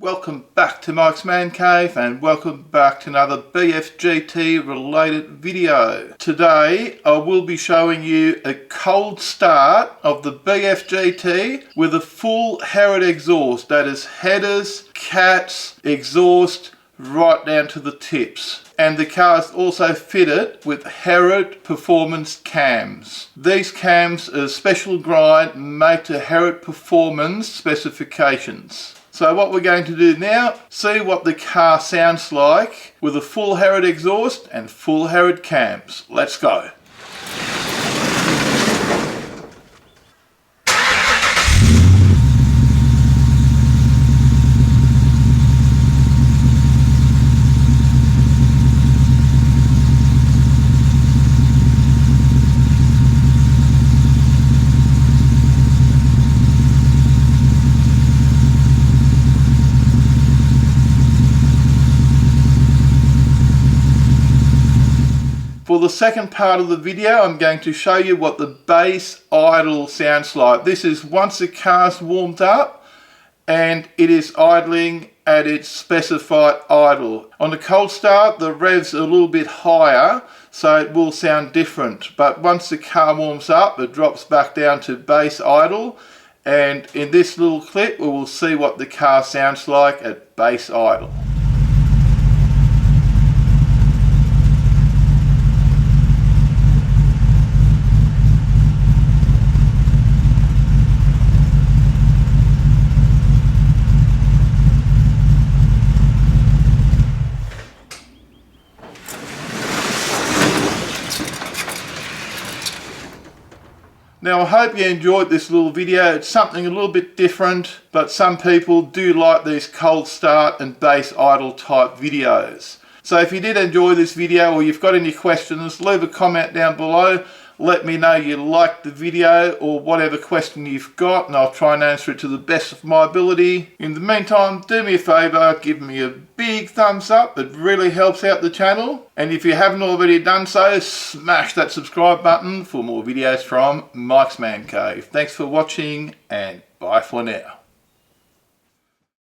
Welcome back to Mike's Man Cave and welcome back to another BF GT related video. Today I will be showing you a cold start of the BF GT with a full Herrod exhaust, that is headers, cats, exhaust right down to the tips. And the car is also fitted with Herrod Performance cams. These cams are special grind made to Herrod Performance specifications. So what we're going to do now, see what the car sounds like with a full Herrod exhaust and full Herrod cams. Let's go. For the second part of the video, I'm going to show you what the base idle sounds like. This is once the car's warmed up and it is idling at its specified idle. On the cold start, the revs are a little bit higher, so it will sound different. But once the car warms up, it drops back down to base idle. And in this little clip, we will see what the car sounds like at base idle. Now I hope you enjoyed this little video. It's something a little bit different, but some people do like these cold start and base idle type videos. So if you did enjoy this video or you've got any questions, leave a comment down below. Let me know you liked the video or whatever question you've got, and I'll try and answer it to the best of my ability. In the meantime, do me a favour, give me a big thumbs up. It really helps out the channel. And if you haven't already done so, smash that subscribe button for more videos from Mike's Man Cave. Thanks for watching and bye for now.